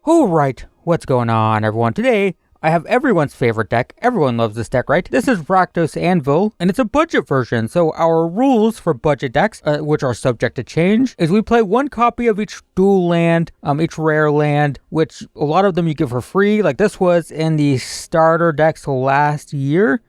Alright, what's going on everyone? Today, I have everyone's favorite deck. Everyone loves this deck, right? This is Rakdos Anvil, and it's a budget version. So our rules for budget decks, which are subject to change, is we play one copy of each dual land, each rare land, which a lot of them you get for free. Like this was in the starter decks last year.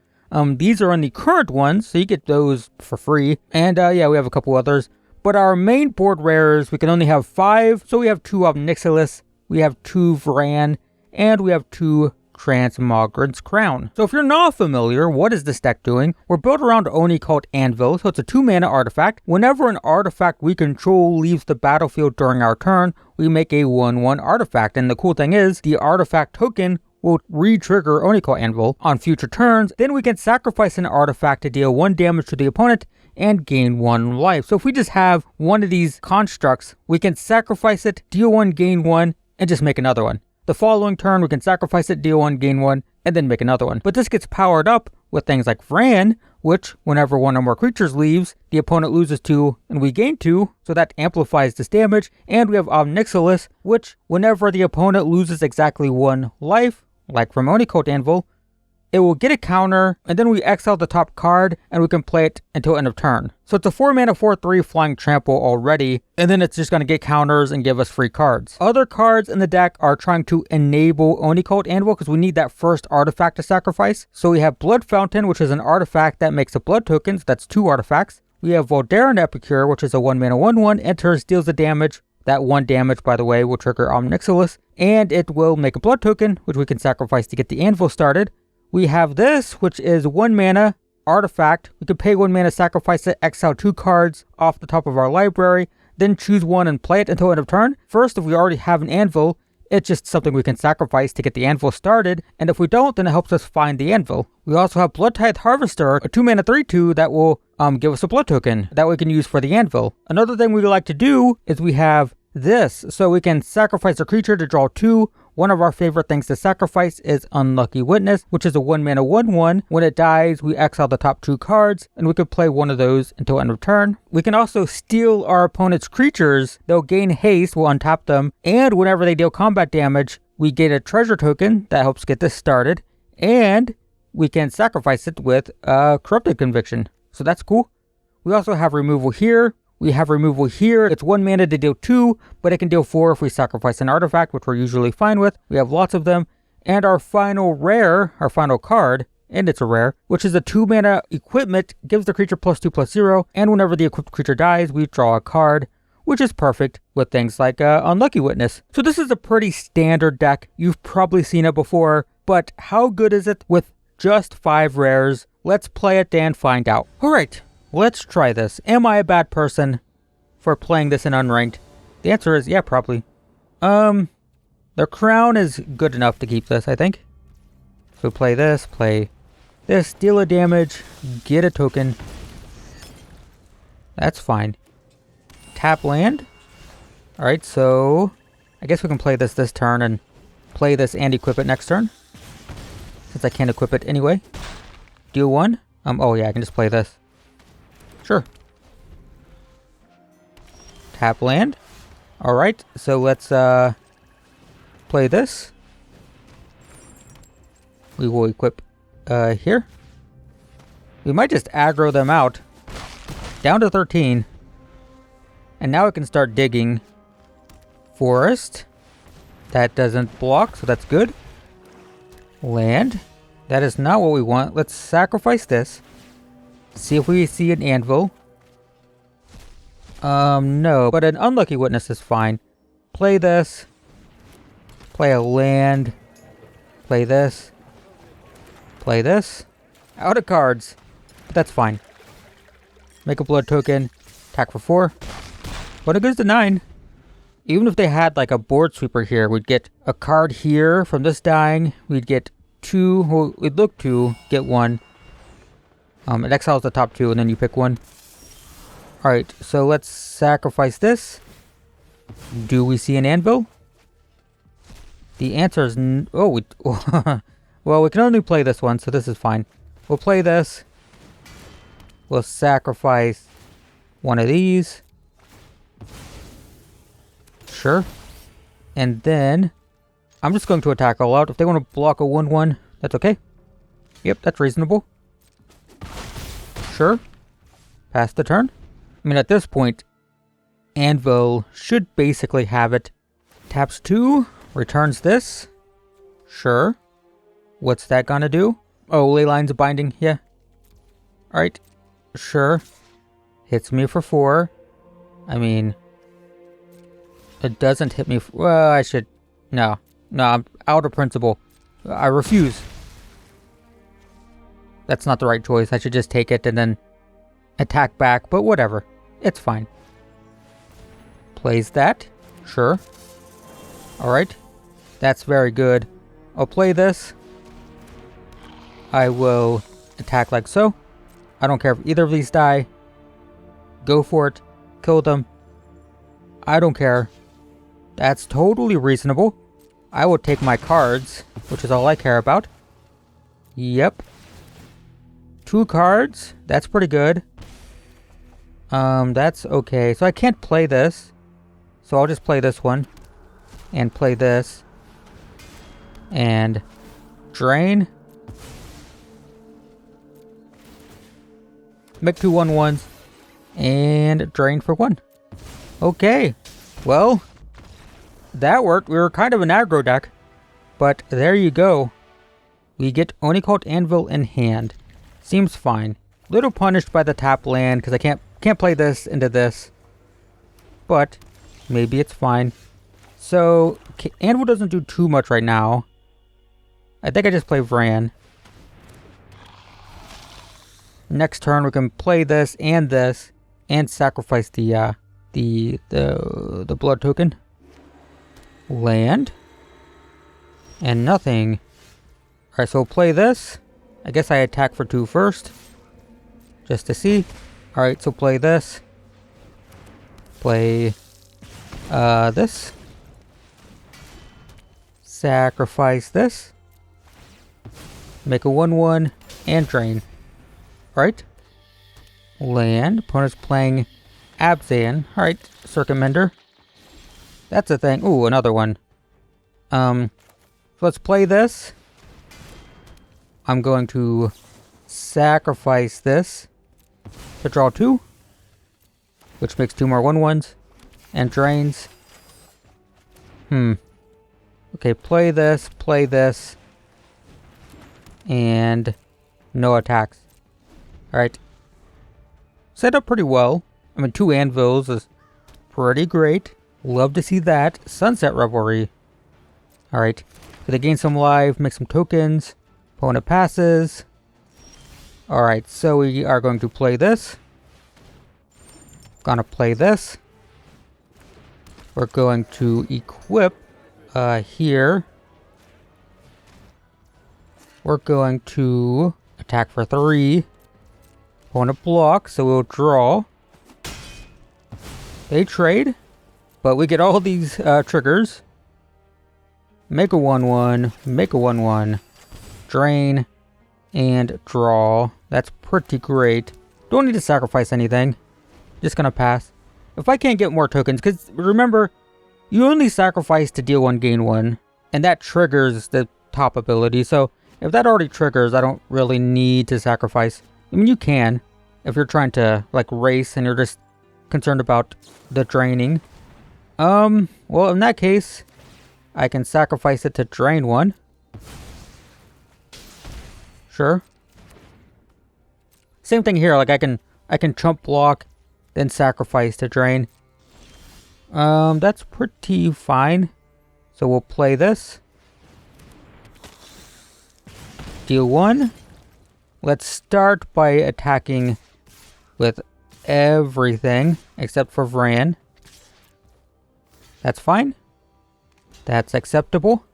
These are in the current ones, so you get those for free. And yeah, we have a couple others. But our main board rares, we can only have 5. So we have 2 Omnixilis, we have 2 Vran, and we have 2 Transmogran's Crown. So if you're not familiar, what is this deck doing? We're built around Oni-Cult Anvil, so it's a 2-mana artifact. Whenever an artifact we control leaves the battlefield during our turn, we make a 1/1 artifact. And the cool thing is, the artifact token will re-trigger Oni-Cult Anvil on future turns. Then we can sacrifice an artifact to deal 1 damage to the opponent and gain 1 life. So if we just have one of these constructs, we can sacrifice it, deal 1, gain 1, and just make another one. The following turn, we can sacrifice it, deal 1, gain 1, and then make another one. But this gets powered up with things like Vran, which, whenever 1 or more creatures leaves, the opponent loses 2, and we gain 2, so that amplifies this damage. And we have Omnixilis, which, whenever the opponent loses exactly 1 life, like from Oni-Cult Anvil, it will get a counter, and then we exile the top card, and we can play it until end of turn. So it's a 4-mana 4/3 flying trample already, and then it's just going to get counters and give us free cards. Other cards in the deck are trying to enable Oni-Cult Anvil, because we need that first artifact to sacrifice. So we have Blood Fountain, which is an artifact that makes a blood token, so that's 2 artifacts. We have Voldaren Epicure, which is a 1-mana 1/1, enters, deals the damage. That 1 damage, by the way, will trigger Omnixilis, and it will make a blood token, which we can sacrifice to get the anvil started. We have this, which is 1 mana artifact. We can pay 1 mana, sacrifice it, exile 2 cards off the top of our library, then choose 1 and play it until end of turn. First, if we already have an anvil, it's just something we can sacrifice to get the anvil started, and if we don't, then it helps us find the anvil. We also have Blood Tithe Harvester, a 2-mana 3/2 that will give us a blood token that we can use for the anvil. Another thing we like to do is we have this, so we can sacrifice a creature to draw 2. One of our favorite things to sacrifice is Unlucky Witness, which is a 1-mana 1/1. When it dies, we exile the top 2 cards, and we can play one of those until end of turn. We can also steal our opponent's creatures. They'll gain haste, we'll untap them, and whenever they deal combat damage, we get a treasure token that helps get this started, and we can sacrifice it with Corrupted Conviction. So that's cool. We also have removal here. We have removal here. It's 1 mana to deal 2, but it can deal 4 if we sacrifice an artifact, which we're usually fine with. We have lots of them. And our final rare, our final card, and it's a rare, which is a 2-mana equipment, gives the creature +2/+0, and whenever the equipped creature dies, we draw a card, which is perfect with things like Unlucky Witness. So this is a pretty standard deck. You've probably seen it before, but how good is it with just 5 rares? Let's play it and find out. Alright. Let's try this. Am I a bad person for playing this in unranked? The answer is yeah, probably. The crown is good enough to keep this, I think. So play this, deal a damage, get a token. That's fine. Tap land. Alright, so I guess we can play this turn and play this and equip it next turn, since I can't equip it anyway. Deal 1. Oh yeah, I can just play this. Sure. Tap land. Alright, so let's play this. We will equip here. We might just aggro them out. Down to 13. And now we can start digging. Forest. That doesn't block, so that's good. Land. That is not what we want. Let's sacrifice this. See if we see an anvil. No, but an Unlucky Witness is fine. Play this. Play a land. Play this. Play this. Out of cards. But that's fine. Make a blood token. Attack for 4. But it goes to 9. Even if they had like a board sweeper here, we'd get a card here from this dying. We'd get 2. Well, we'd look to get 1. It exiles the top 2, and then you pick 1. Alright, so let's sacrifice this. Do we see an anvil? The answer is well, we can only play this one, so this is fine. We'll play this. We'll sacrifice one of these. Sure. And then I'm just going to attack all out. If they want to block a 1/1, that's okay. Yep, that's reasonable. Sure. Pass the turn. I mean, at this point, Anvil should basically have it. Taps 2, returns this. Sure. What's that gonna do? Oh, ley lines of binding, yeah. Alright, sure. Hits me for 4. I mean, it doesn't hit me. Well, I should. No, I'm out of principle. I refuse. That's not the right choice. I should just take it and then attack back, but whatever. It's fine. Plays that. Sure. Alright. That's very good. I'll play this. I will attack like so. I don't care if either of these die. Go for it. Kill them. I don't care. That's totally reasonable. I will take my cards, which is all I care about. Yep. 2 cards. That's pretty good. That's okay. So I can't play this. So I'll just play this one. And play this. And drain. Make 2 1/1s. And drain for 1. Okay. Well, that worked. We were kind of an aggro deck. But there you go. We get Oni-Cult Anvil in hand. Seems fine. Little punished by the tap land because I can't play this into this. But maybe it's fine. So Anvil doesn't do too much right now. I think I just play Vran. Next turn we can play this and sacrifice the blood token. Land. And nothing. Alright, so we'll play this. I guess I attack for 2 first. Just to see. Alright, so play this. Play this. Sacrifice this. Make a 1/1 and drain. Alright. Land. Opponent's playing Abzan. Alright, Circuit Mender. That's a thing. Ooh, another one. So let's play this. I'm going to sacrifice this to draw 2, which makes 2 more 1/1s and drains. Okay, play this, and no attacks. Alright. Set up pretty well. I mean, 2 anvils is pretty great. Love to see that. Sunset Revelry. Alright. So they gain some life, make some tokens. Opponent passes. Alright, so we are going to play this. Gonna play this. We're going to equip here. We're going to attack for 3. Opponent blocks, so we'll draw. They trade, but we get all these triggers. Make a 1/1, make a 1/1. Drain, and draw. That's pretty great. Don't need to sacrifice anything. Just gonna pass. If I can't get more tokens, because remember, you only sacrifice to deal 1, gain 1, and that triggers the top ability. So if that already triggers, I don't really need to sacrifice. I mean, you can, if you're trying to, like, race and you're just concerned about the draining. Well, in that case, I can sacrifice it to drain 1. Sure. Same thing here, like I can chump block, then sacrifice to drain. That's pretty fine. So we'll play this. Deal 1. Let's start by attacking with everything except for Vran. That's fine. That's acceptable.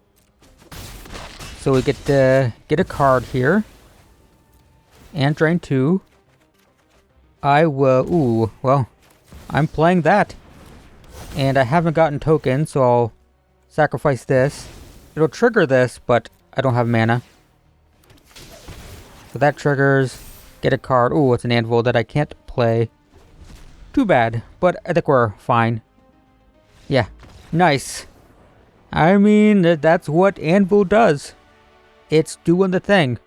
So we get to get a card here. And drain 2. I will... Ooh, well, I'm playing that. And I haven't gotten tokens, so I'll sacrifice this. It'll trigger this, but I don't have mana. So that triggers. Get a card. Ooh, it's an anvil that I can't play. Too bad, but I think we're fine. Yeah, nice. I mean, that's what Anvil does. It's doing the thing.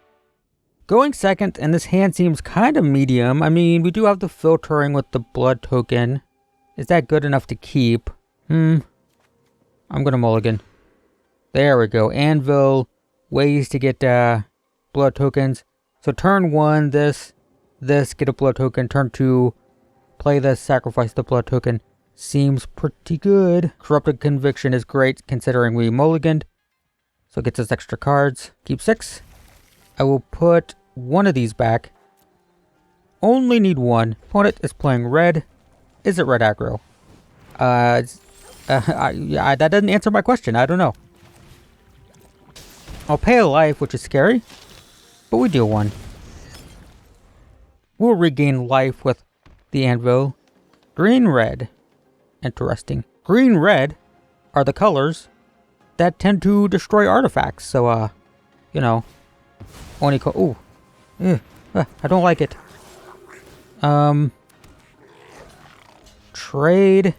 Going second, and this hand seems kind of medium. I mean, we do have the filtering with the blood token. Is that good enough to keep? I'm gonna mulligan. There we go. Anvil, ways to get blood tokens. So turn 1, this, get a blood token. Turn 2, play this, sacrifice the blood token. Seems pretty good. Corrupted Conviction is great considering we mulliganed. So it gets us extra cards. Keep 6. I will put one of these back. Only need one. Opponent is playing red. Is it red aggro? That doesn't answer my question. I don't know. I'll pay a life, which is scary. But we deal 1. We'll regain life with the anvil. Green-red. Interesting. Green-red are the colors that tend to destroy artifacts. So, you know. Oni-Cult. Ooh. I don't like it. Trade.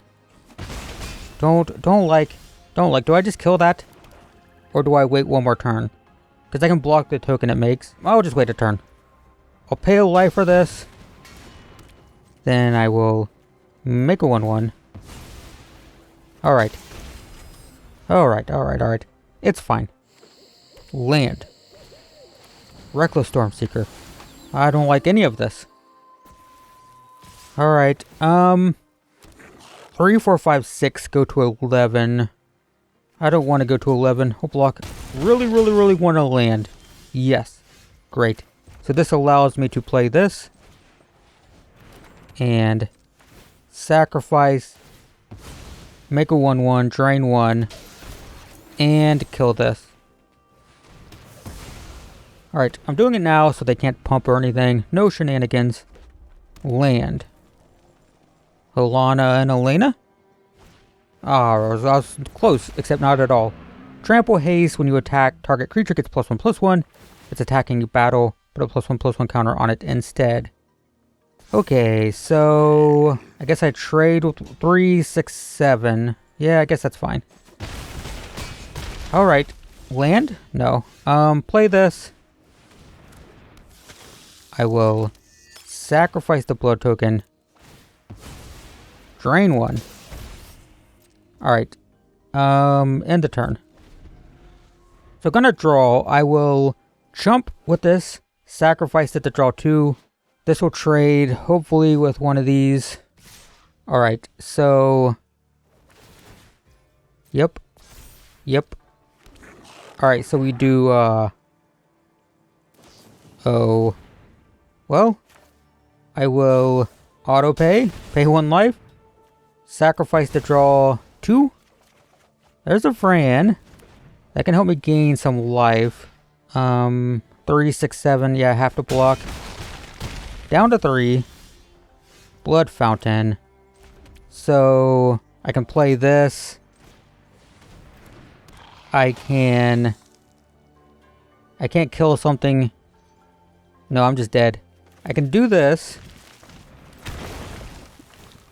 Don't like. Do I just kill that? Or do I wait one more turn? Because I can block the token it makes. I'll just wait a turn. I'll pay a life for this. Then I will make a 1/1. Alright. Alright. It's fine. Land. Reckless Stormseeker. I don't like any of this. Alright. 3, 4, 5, 6 go to 11. I don't want to go to 11. I'll block. Really want to land. Yes. Great. So this allows me to play this. And sacrifice. Make a 1/1. Drain 1. And kill this. Alright, I'm doing it now so they can't pump or anything. No shenanigans. Land. Alana and Elena? I was close, except not at all. Trample haste when you attack. Target creature gets +1/+1. It's attacking you battle. Put a +1/+1 counter on it instead. Okay, so I guess I trade with 3, 6, 7. Yeah, I guess that's fine. Alright. Land? No. Play this. I will sacrifice the blood token. Drain 1. Alright. End the turn. So gonna draw. I will jump with this. Sacrifice it to draw 2. This will trade, hopefully, with one of these. Alright, so... Yep. Alright, so we do, Oh. Well, I will auto-pay. Pay 1 life. Sacrifice to draw 2. There's a Fran. That can help me gain some life. 3, 6, 7. Yeah, I have to block. Down to 3. Blood Fountain. So, I can play this. I can't kill something. No, I'm just dead. I can do this.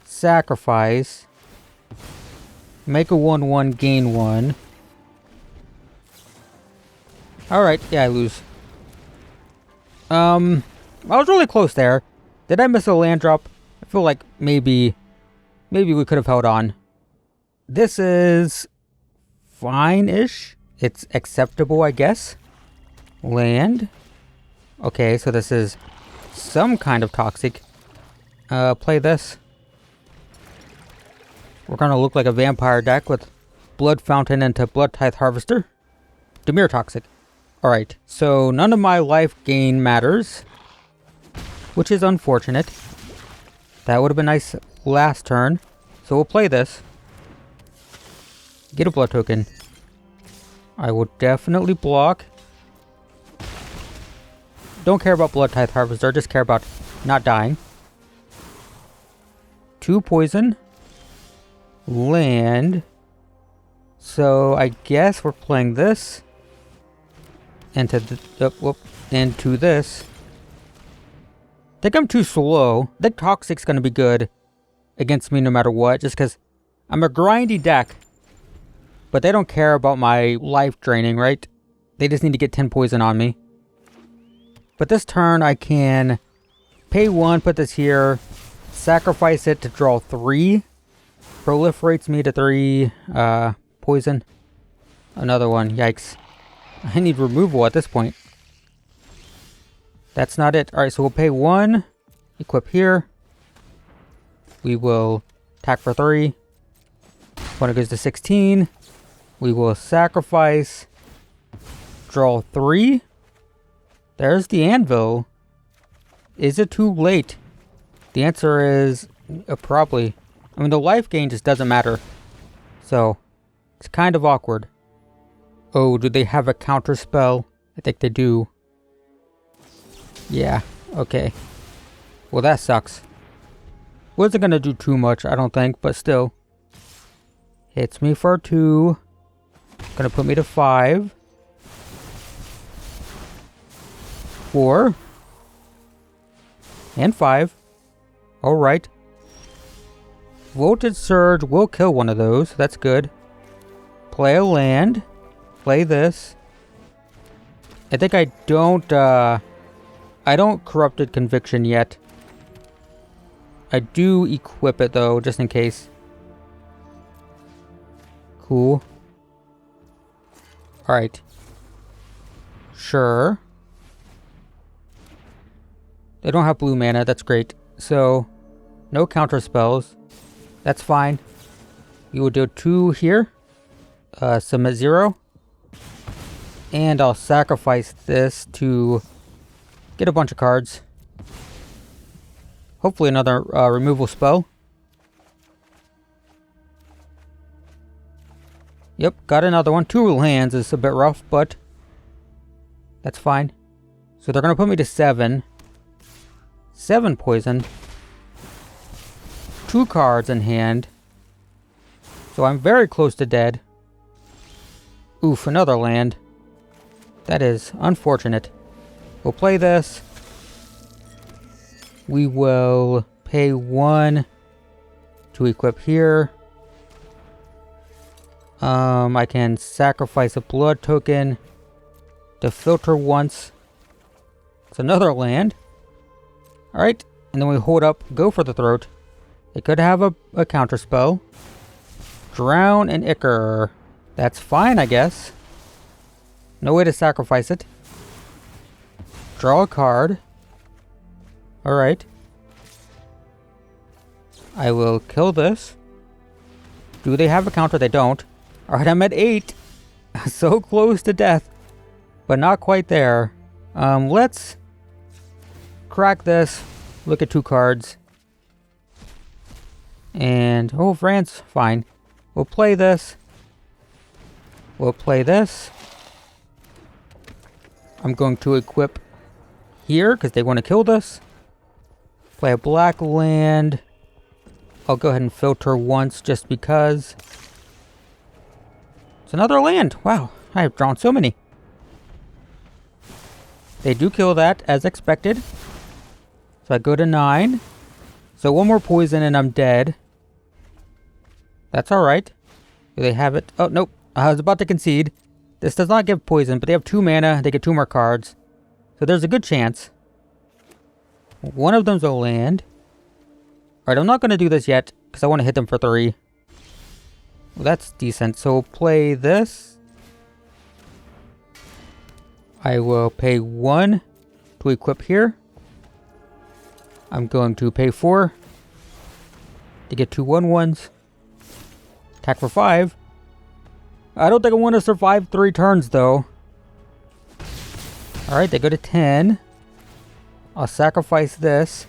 Sacrifice. Make a 1/1, gain 1. Alright, yeah, I lose. I was really close there. Did I miss a land drop? I feel like maybe we could have held on. This is fine-ish. It's acceptable, I guess. Land. Okay, so this is some kind of toxic. Play this. We're gonna look like a vampire deck with Blood Fountain into Blood Tithe Harvester. Dimir toxic. Alright, so none of my life gain matters. Which is unfortunate. That would have been nice last turn. So we'll play this. Get a blood token. I will definitely block. Don't care about Blood Tithe Harvester, just care about not dying. 2 poison. Land. So I guess we're playing this. Into this. I think I'm too slow. I think Toxic's gonna be good against me no matter what, just because I'm a grindy deck. But they don't care about my life draining, right? They just need to get 10 poison on me. But this turn I can pay 1, put this here, sacrifice it to draw 3. Proliferates me to 3 poison. Another one, yikes. I need removal at this point. That's not it. Alright, so we'll pay 1, equip here. We will attack for 3. When it goes to 16, we will sacrifice, draw 3. There's the anvil. Is it too late? The answer is probably. I mean, the life gain just doesn't matter. So, it's kind of awkward. Oh, do they have a counter spell? I think they do. Yeah, okay. Well, that sucks. Wasn't gonna do too much, I don't think, but still. Hits me for 2. Gonna put me to 5. 4. And 5. Alright. Voltage Surge will kill one of those. That's good. Play a land. Play this. I think I don't Corrupted Conviction yet. I do equip it though, just in case. Cool. Alright. Sure. They don't have blue mana, that's great. So, no counter spells. That's fine. We will do 2 here. Submit 0. And I'll sacrifice this to get a bunch of cards. Hopefully another removal spell. Yep, got another one. 2 lands is a bit rough, but that's fine. So they're going to put me to 7. 7 poison. 2 cards in hand. So I'm very close to dead. Oof, another land. That is unfortunate. We'll play this. We will pay 1 to equip here. I can sacrifice a blood token to filter once. It's another land. Alright, and then we hold up, go for the throat. It could have a counter spell. Drown and Ichor. That's fine, I guess. No way to sacrifice it. Draw a card. Alright. I will kill this. Do they have a counter? They don't. Alright, I'm at 8. So close to death. But not quite there. Let's crack this. Look at 2 cards. And, oh, France, fine. We'll play this. We'll play this. I'm going to equip here because they want to kill this. Play a black land. I'll go ahead and filter once just because. It's another land. Wow, I have drawn so many. They do kill that as expected. So I go to 9. So 1 more poison and I'm dead. That's alright. Do they have it? Oh, nope. I was about to concede. This does not give poison, but they have 2 mana. They get 2 more cards. So there's a good chance. One of them's a land. Alright, I'm not going to do this yet, because I want to hit them for 3. Well, that's decent. So we'll play this. I will pay 1 to equip here. I'm going to pay 4 to get 2 1/1s. Attack for 5. I don't think I want to survive 3 turns, though. Alright, they go to 10. I'll sacrifice this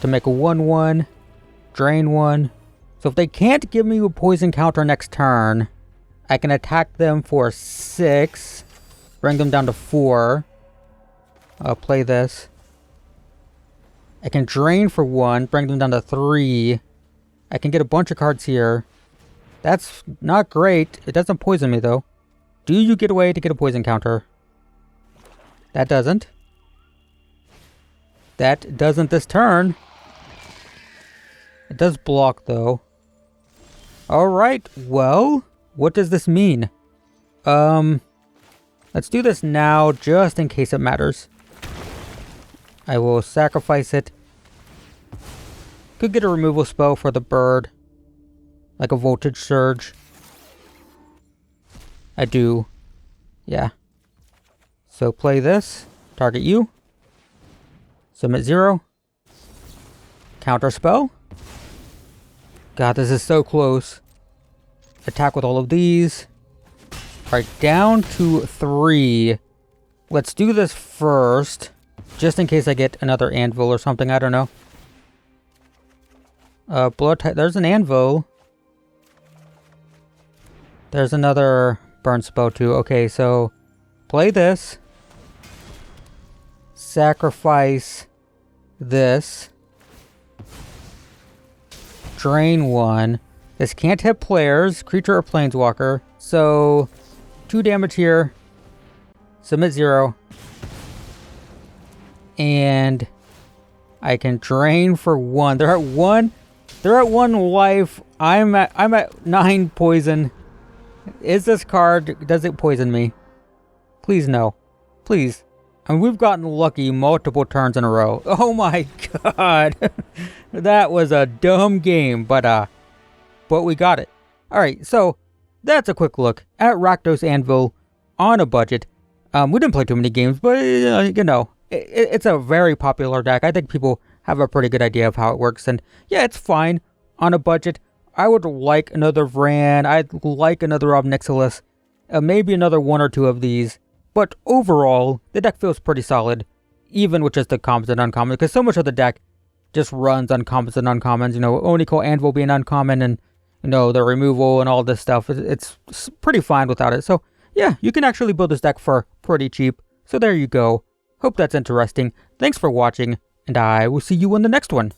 to make a 1/1. Drain 1. So if they can't give me a poison counter next turn, I can attack them for 6. Bring them down to 4. I'll play this. I can drain for 1. Bring them down to 3. I can get a bunch of cards here. That's not great. It doesn't poison me, though. Do you get away to get a poison counter? That doesn't. That doesn't this turn. It does block, though. Alright, well, What does this mean? Let's do this now, just in case it matters. I will sacrifice it. Could get a removal spell for the bird. Like a voltage surge. I do. Yeah. So play this. Target you. Submit 0. Counter spell. God, this is so close. Attack with all of these. Alright, down to 3. Let's do this first. Just in case I get another anvil or something, I don't know. Blood type. There's an anvil. There's another burn spell too. Okay, so play this. Sacrifice this. Drain 1. This can't hit players, creature or planeswalker. So 2 damage here. Submit 0. And I can drain for 1. They're at 1. They're at 1 life. I'm at 9 poison. Is this card, does it poison me? Please no. Please. I mean, we've gotten lucky multiple turns in a row. Oh my god. That was a dumb game, but we got it. Alright, so that's a quick look at Rakdos Anvil on a budget. We didn't play too many games, but you know, it's a very popular deck. I think people have a pretty good idea of how it works, and yeah, it's fine on a budget. I would like another Vran. I'd like another Obnixilis. Maybe another 1 or 2 of these. But overall, the deck feels pretty solid, even with just the commons and uncommons, because so much of the deck just runs uncommons and uncommons. You know, Oni-Cult Anvil being uncommon, and you know, the removal and all this stuff. It's pretty fine without it. So yeah, you can actually build this deck for pretty cheap. So there you go. Hope that's interesting. Thanks for watching, and I will see you in the next one.